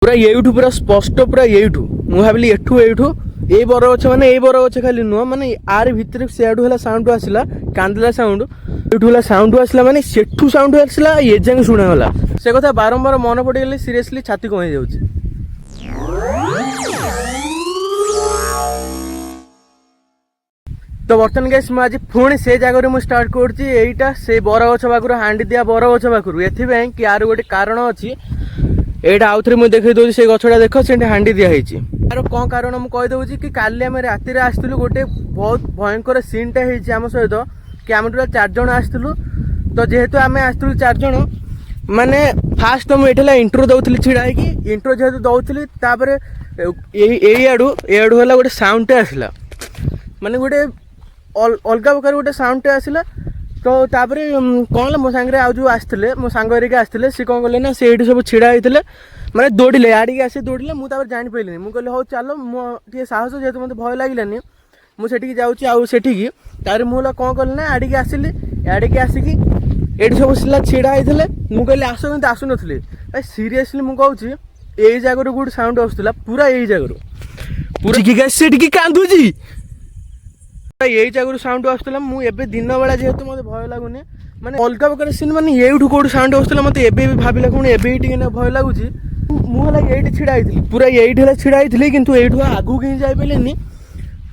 पूरा येठू पूरा स्पष्ट पूरा येठू मु भाविली एठू ए बरगछ माने ए बरगछ खाली नुह माने आर भितर सेडू हला साउंड आसिला कांदला साउंड एठू हला साउंड आसिला माने सेठू साउंड आसिला ए जांग सुना गला से कथा बारंबार मन पड़ गले सीरियसली छाती कम जाउची। तो बर्तमान गाइस मुझे आज पुणी से जगह मुझे स्टार्ट करा से बरगछ पाखु हांडी दिया बरगछ पाखु एथि कि यार गोटे कारण अच्छी एटा आउ थे मुझे देखई दूसरी से गछटा देख से हांडी दिखाई यार कौन कारण मुझे कहीदे कि काली आम राति आसलु गोटे बहुत भयंकर सीनटा आम सहित कि आम टोटल 4 जन आसलु। तो जेहेतु आम आसलु 4 जन माने फास्ट तो मुझे इंट्रो दौली छिड़ा इंट्रो जेहेतु दौली आड़ू है गोटे साउंड आसला माने गोटे अलग प्रकार गोटे साउंड आसला। तो तापर कौन मो सांगे आज जो आसते मो सांग आसते सी कौन कले ना से सब छिड़ा होते माने दौड़े आड़िके आसी दौड़े मुझे जानीपारे मुझे कहली हाँ चलो मुझे साहस जेहतु मत भय लगे मुझे जाऊँगी तार मुझे कौन कल ना आड़िके आसिली आड़िके आसिकी ये सब सिला छिड़ा होते मुझे कहली आस कि आसु ना सीरीयसली मुझे यही जगह गोटे साउंड आसूला पूरा यही जगह पूरा से कांदुची यही जगह साउंड आसूला मुझे दिन बेला जेहेतु मत भय लगुनि माने अलग प्रकार सीन माने येठू कौट साउंड आसूला मत भाविला कौन एवं भय लगुच मुझे ये छिड़ा पूरा ये छिड़ा कितु यू आगू कहीं जापारे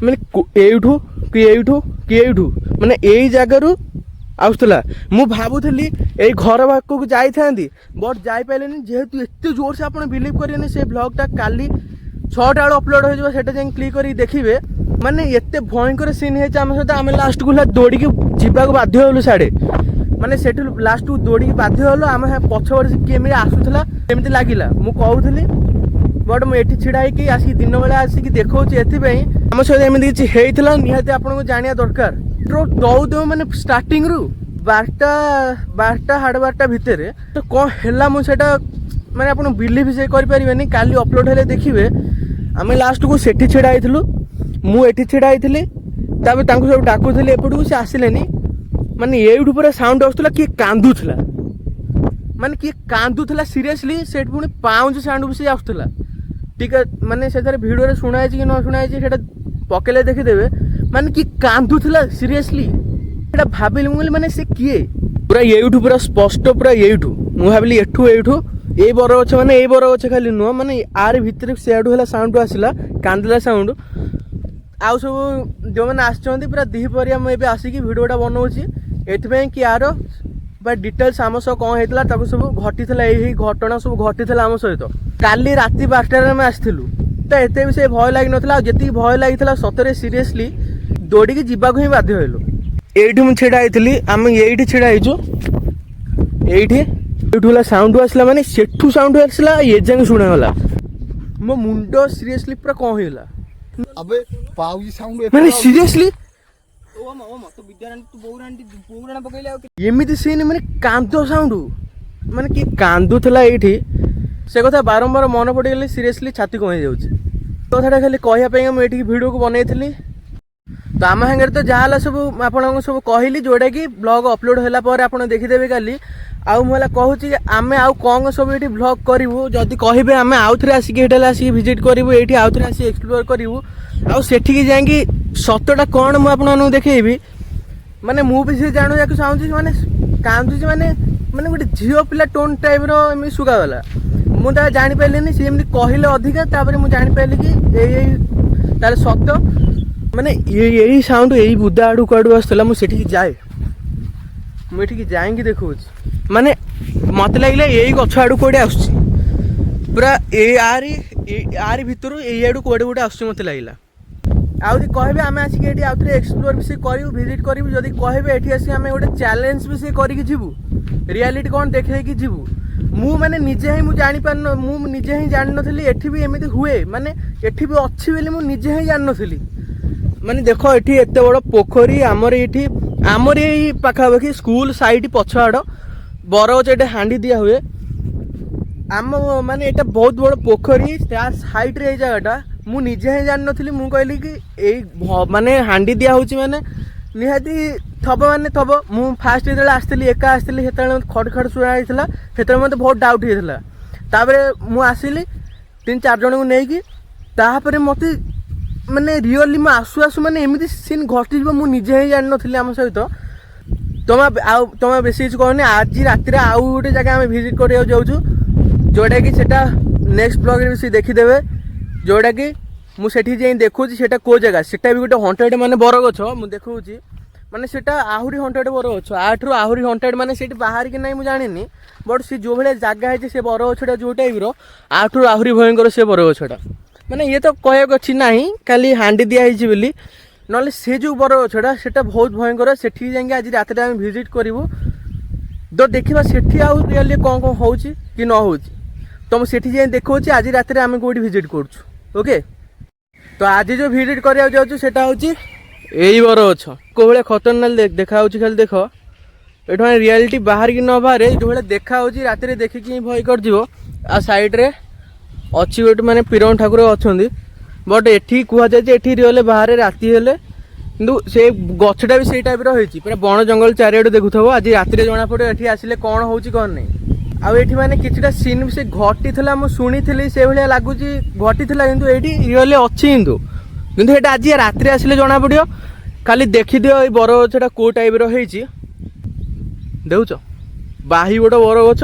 माने एठू कि माने यही जगह आसूला मु भावुली ये घर पाखक जाई बट जापारे जेहेतु एत जोर से आप बिलीव करेंगे से ब्लॉगटा काली 6टा बेल अपलोड हो जाए क्लिक कर देखिए माने एत भयंकर सीन है आम सहित आम लास्ट को दौड़ी जावाक बाध्य हलु साढ़े माने से लास्ट को दौड़ी बाध्य हलु आम पछपट से केमी आसूला केमी लगिला मुझे बट मुझे छिड़ा आसिक दिन बेला आसिक देखा एम सहित एमती किसी होता निहाती आपको जाना दरकार दौ दौ माने स्टार्टिंग रु 12टा 12:30 भितर तो कौन है मुझे माने आप बिलीव से करें काली अपलोड हेले देखिए आम लास्ट को सेठी छिड़ा होइथिलु मुझे छिड़ा होइथिली सब डाकुली एपटू से आसिले माने ये पूरा साउंड आसूला किए कांदुला माने किए कांदुला सीरियसली से पुणी पाउंज साउंड भी आसूला ठीक माने से भिडियो शुणाई कि न शुणाई पकेले देखीदेवे माने कि कांदुला सीरियसली भाविली मुझे माने से किए पूरा येठू पूरा स्पष्ट पूरा येठू मुझे भाविली एठू ए बरगछ माने ए बरगछ खाली नुह माने आर भितर सेडू हला साउंड आसिला कांदला साउंड आउ सब जो मैंने आसछन्ती पूरा दिपरिया मुझे आसिकी भिडियोटा बनाऊँगी एथि कि यार डिटेल्स आम सह कौन होता सब घटी यही घटना सब घटी आम सहित काली राति 12टार आम आसलु तो एत भी से भय लगी ना जी भय लगी सतरे सीरीयसली दौड़ी जावाक ही बाध्य हलु ये मुझे छिड़ा होती आम ये छिड़ा ये साउंड आसला माने सेठू साउंड आसला ये जांग सुनागला मो मुंड सीरीयसली पूरा कौन होगा अबे पाउजी साउंड माने सीरियसली ओमा तो विद्याराणी तू बोराण पकैले आ एमिति सीन माने कांदो साउंड माने कि कांदुला ये से कथा बारंबार मन पड़ गले सीरियसली छाती कम जाउची कथाटा खाली कहया मुझे भिडियो को बनई तो आम सागर तो जहाँ सब आपको सब कहली जोटा कि ब्लॉग अपलोड होला पर आप देखीदेवे काली आउ मुझे कहूँ आम आउ कौन सब ये ब्लॉग करूँ जदि कहे आम आउ थे आसिक आसिक भिजिट करूँ ये आउ थे आसिक एक्सप्लोर करूँ आउ सेठी जाकि सतटा कौन मुझे देखी माने मुझे जानू चाहूँगी माने कांदुची माने माने गोटे झील पिला टोन टाइप रही सुगागला मुझे जापारे सी एमती कहले अधिका मुझे जापारि कि यही सत माने यही साउंड यही बुदा आड़ू कड़ू आसला मुझे जाए मुझे जाएंगे देखो माने मत लगे यही गछ आड़ू कौटे आस पूरा आरी भितर यही आड़ू कौटे गोटे आस मत लगे आउ कहे आम आसिक आउ थे एक्सप्लोर भी करूँ भिजिट करूँ जदि कहे ये आसिक आम गोटे चैलेंज भी करके जीवु रियलिटी कौन देखे जीवु मु माने निजे ही मुझे जापार मु निजे ही जान नी एठी भी एमती हुए माने एठी भी अच्छी बोली मु निजे ही जान नी माने देख ये एत बड़ पोखरी आमर ये आमर यही पाखापाखि स्कूल साइड पछआड़ बरगछ ये हांडी दिया हुए आम माने ये बहुत बड़ पोखरी साइड रे जगहटा मु निजे ही जान नी मु कहली कि यही माने हांडी दिया होची माने निहाती थब माने थब मु फास्ट जो आसती एका आसती खड़ खड़ शुणा से मत बहुत डाउट होता तापर मु आसिली 3-4 ଜଣଙ୍କୁ ନେଇକି ତାପରେ ମୋତେ ମାନେ ରିଅଲି ମୁଁ ଆସୁ ଆସୁ ମାନେ ଏମିତି ସିନ୍ ଘଟିଯିବ ମୁଁ ନିଜେ ହିଁ ଜାଣିନଥିଲି ଆମ ସହିତ। ତମେ ବେଶୀ କିଛି କହନି। ଆଜି ରାତିରେ ଆଉ ଗୋଟେ ଜାଗା ଆମେ ଭିଜିଟ୍ କରିବାକୁ ଯାଉଛୁ, ଯେଉଁଟାକି ସେଟା ନେକ୍ସଟ ବ୍ଲଗ୍ରେ ବି ସେ ଦେଖିଦେବେ। ଯେଉଁଟାକି ମୁଁ ସେଠି ଯାଇ ଦେଖୁଛି ସେଟା କେଉଁ ଜାଗା, ସେଟା ବି ଗୋଟେ ହଣ୍ଟେଡ଼ ମାନେ ବରଗଛ ମୁଁ ଦେଖଉଛି। ମାନେ ସେଟା ଆହୁରି ହଣ୍ଟେଡ଼ ବରଗଛ, ଆଠରୁ ଆହୁରି ହଣ୍ଟେଡ଼, ମାନେ ସେଇଠି ବାହାରିକି ନାହିଁ ମୁଁ ଜାଣିନି, ବଟ୍ ସେ ଯେଉଁ ଭଳିଆ ଜାଗା ହେଇଛି ସେ ବରଗଛଟା ଯେଉଁ ଟାଇପ୍ର ଆଠରୁ ଆହୁରି ଭୟଙ୍କର ସେ ବରଗଛଟା। ମାନେ ଇଏ ତ କହିବାକୁ ଅଛି ନାହିଁ ଖାଲି ହାଣ୍ଡି ଦିଆ ହେଇଛି ବୋଲି, ନହେଲେ ସେ ଯେଉଁ ବରଗଛଟା ସେଟା ବହୁତ ଭୟଙ୍କର। ସେଠିକି ଯାଇକି ଆଜି ରାତିରେ ଆମେ ଭିଜିଟ୍ କରିବୁ, ତ ଦେଖିବା ସେଠି ଆଉ ରିଅଲି କ'ଣ କ'ଣ ହେଉଛି କି ନ ହେଉଛି। ତ ମୁଁ ସେଠି ଯାଇ ଦେଖାଉଛି ଆଜି ରାତିରେ ଆମେ କେଉଁଠି ଭିଜିଟ୍ କରୁଛୁ। ଓକେ, ତ ଆଜି ଯେଉଁ ଭିଜିଟ୍ କରିବାକୁ ଯାଉଛୁ ସେଟା ହେଉଛି ଏଇ ବରଗଛ। କେଉଁ ଭଳିଆ ଖତରନାକ ଦେଖାହେଉଛି ଖାଲି ଦେଖ। ଏଠୁ ମାନେ ରିଆଲିଟି ବାହାରିକି ନ ବାହାରେ ଯେଉଁ ଭଳିଆ ଦେଖାହେଉଛି ରାତିରେ ଦେଖିକି ହିଁ ଭୟ କରିଯିବ। ଆଉ ସାଇଡ଼୍ରେ ଅଛି ଗୋଟେ ମାନେ ପିରମ ଠାକୁର ଅଛନ୍ତି, ବଟ୍ ଏଠି କୁହାଯାଏ ଯେ ଏଠି ରିଅଲି ବାହାରେ ରାତି ହେଲେ କିନ୍ତୁ ସେ ଗଛଟା ବି ସେଇ ଟାଇପ୍ର ହେଇଛି, ପୁରା ବଣ ଜଙ୍ଗଲ ଚାରିଆଡ଼ୁ ଦେଖୁଥିବ। ଆଜି ରାତିରେ ଜଣାପଡ଼ିବ ଏଠି ଆସିଲେ କ'ଣ ହେଉଛି କ'ଣ ନାହିଁ। ଆଉ ଏଠି ମାନେ କିଛିଟା ସିନ୍ ବି ସେ ଘଟିଥିଲା, ମୁଁ ଶୁଣିଥିଲି ସେଇଭଳିଆ ଲାଗୁଛି ଘଟିଥିଲା, କିନ୍ତୁ ଏଇଠି ରିଅଲି ଅଛି। କିନ୍ତୁ ସେଇଟା ଆଜି ରାତିରେ ଆସିଲେ ଜଣାପଡ଼ିବ। ଖାଲି ଦେଖିଦିଅ ଏଇ ବରଗଛଟା କେଉଁ ଟାଇପ୍ର ହେଇଛି। ଦେଖୁଛ ବାହି ଗୋଟେ ବରଗଛ,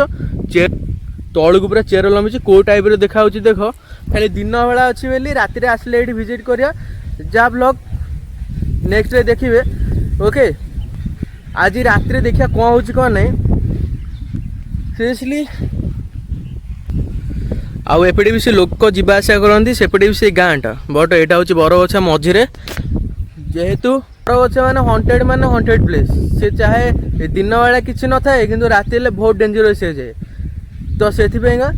ତଳକୁ ପୁରା ଚେର ଲମ୍ବିଛି, କେଉଁ ଟାଇପ୍ର ଦେଖାହେଉଛି ଦେଖ। ଖାଲି ଦିନ ବେଳା ଅଛି ବୋଲି ରାତିରେ ଆସିଲେ ଏଇଠି ଭିଜିଟ୍ କରିବା। ଯାହା ବ୍ଲଗ୍ ନେକ୍ସଟରେ ଦେଖିବେ। ଓକେ, ଆଜି ରାତିରେ ଦେଖିବା କ'ଣ ହେଉଛି କ'ଣ ନାହିଁ ସିରିୟସଲି। ଆଉ ଏପଟେ ବି ସେ ଲୋକ ଯିବା ଆସିବା କରନ୍ତି, ସେପଟେ ବି ସେ ଗାଁଟା, ବଟ୍ ଏଇଟା ହେଉଛି ବରଗଛ ମଝିରେ। ଯେହେତୁ ବରଗଛ ମାନେ ହଣ୍ଟେଡ଼ ପ୍ଲେସ୍, ସେ ଚାହେ ଦିନ ବେଳା କିଛି ନଥାଏ କିନ୍ତୁ ରାତି ହେଲେ ବହୁତ ଡେଞ୍ଜରସ୍ ହେଇଯାଏ। ତ ସେଥିପାଇଁକା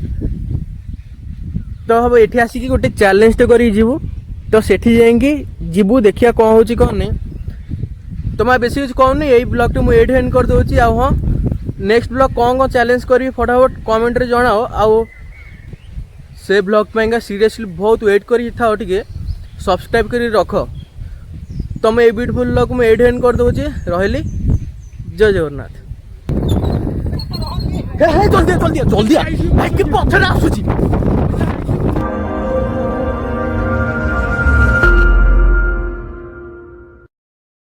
ତ ହବ ଏଠି ଆସିକି ଗୋଟେ ଚ୍ୟାଲେଞ୍ଜଟେ କରିକି ଯିବୁ। ତ ସେଠି ଯାଇକି ଯିବୁ ଦେଖିବା କ'ଣ ହେଉଛି କ'ଣ ନାହିଁ। ତ ମୁଁ ବେଶୀ କିଛି କହୁନି, ଏଇ ବ୍ଲଗ୍ଟି ମୁଁ ଏଇଠି ଏଣ୍ଡ କରିଦେଉଛି। ଆଉ ହଁ, ନେକ୍ସଟ ବ୍ଲଗ୍ କ'ଣ ଚ୍ୟାଲେଞ୍ଜ କରିବି ଫଟାଫଟ କମେଣ୍ଟରେ ଜଣାଅ। ଆଉ ସେ ବ୍ଲଗ୍ ପାଇଁକା ସିରିୟସଲି ବହୁତ ୱେଟ୍ କରିକି ଥାଅ, ଟିକେ ସବସ୍କ୍ରାଇବ୍ କରି ରଖ। ତମେ ଏଇ ବ୍ୟୁଟିଫୁଲ୍ ବ୍ଲଗ୍ ମୁଁ ଏଇଠି ଏଣ୍ଡ କରିଦେଉଛି। ରହିଲି, ଜୟ ଜଗନ୍ନାଥ। ଜଲ୍ଦି ଜଲ୍ଦି ଜଲ୍ଦି, ପଛରେ ଆସୁଛି।